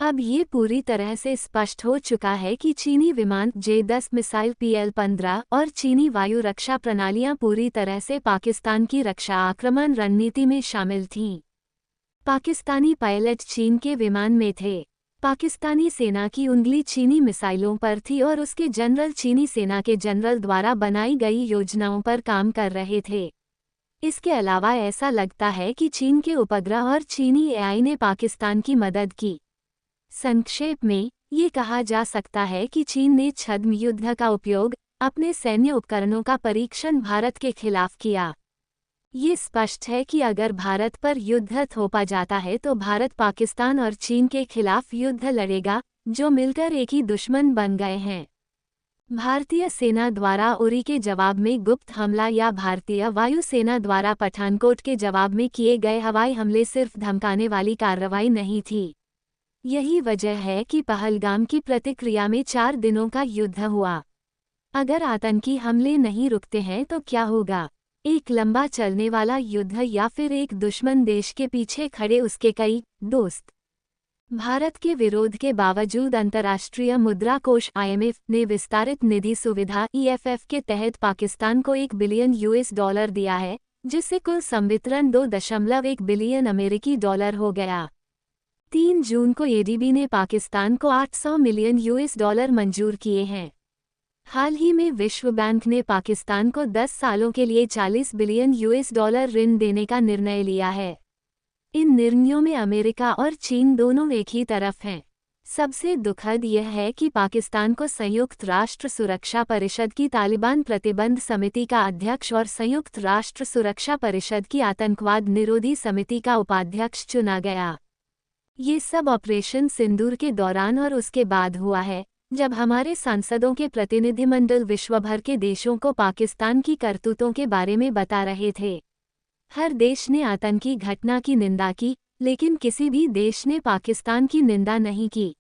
अब ये पूरी तरह से स्पष्ट हो चुका है कि चीनी विमान J-10 मिसाइल PL-15 और चीनी वायु रक्षा प्रणालियां पूरी तरह से पाकिस्तान की रक्षा आक्रमण रणनीति में शामिल थीं। पाकिस्तानी पायलट चीन के विमान में थे। पाकिस्तानी सेना की उंगली चीनी मिसाइलों पर थी और उसके जनरल चीनी सेना के जनरल द्वारा बनाई गई योजनाओं पर काम कर रहे थे। इसके अलावा ऐसा लगता है कि चीन के उपग्रह और चीनी एआई ने पाकिस्तान की मदद की। संक्षेप में, ये कहा जा सकता है कि चीन ने छद्म युद्ध का उपयोग अपने सैन्य उपकरणों का परीक्षण भारत के खिलाफ किया। ये स्पष्ट है कि अगर भारत पर युद्ध थोपा जाता है तो भारत पाकिस्तान और चीन के खिलाफ युद्ध लड़ेगा, जो मिलकर एक ही दुश्मन बन गए हैं। भारतीय सेना द्वारा उरी के जवाब में गुप्त हमला या भारतीय वायुसेना द्वारा पठानकोट के जवाब में किए गए हवाई हमले सिर्फ धमकाने वाली कार्रवाई नहीं थी। यही वजह है कि पहलगाम की प्रतिक्रिया में 4 दिनों का युद्ध हुआ। अगर आतंकी हमले नहीं रुकते हैं तो क्या होगा? एक लंबा चलने वाला युद्ध या फिर एक दुश्मन देश के पीछे खड़े उसके कई दोस्त। भारत के विरोध के बावजूद अंतर्राष्ट्रीय मुद्रा कोष IMF ने विस्तारित निधि सुविधा EFF के तहत पाकिस्तान को $1 बिलियन दिया है, जिससे कुल संवितरण 2.1 बिलियन अमेरिकी डॉलर हो गया। 3 जून को ADB ने पाकिस्तान को $800 मिलियन मंजूर किए हैं। हाल ही में विश्व बैंक ने पाकिस्तान को 10 सालों के लिए $40 बिलियन ऋण देने का निर्णय लिया है। इन निर्णयों में अमेरिका और चीन दोनों एक ही तरफ हैं। सबसे दुखद यह है कि पाकिस्तान को संयुक्त राष्ट्र सुरक्षा परिषद की तालिबान प्रतिबंध समिति का अध्यक्ष और संयुक्त राष्ट्र सुरक्षा परिषद की आतंकवाद निरोधी समिति का उपाध्यक्ष चुना गया। ये सब ऑपरेशन सिंदूर के दौरान और उसके बाद हुआ है, जब हमारे सांसदों के प्रतिनिधिमंडल विश्वभर के देशों को पाकिस्तान की करतूतों के बारे में बता रहे थे। हर देश ने आतंकी घटना की निंदा की, लेकिन किसी भी देश ने पाकिस्तान की निंदा नहीं की।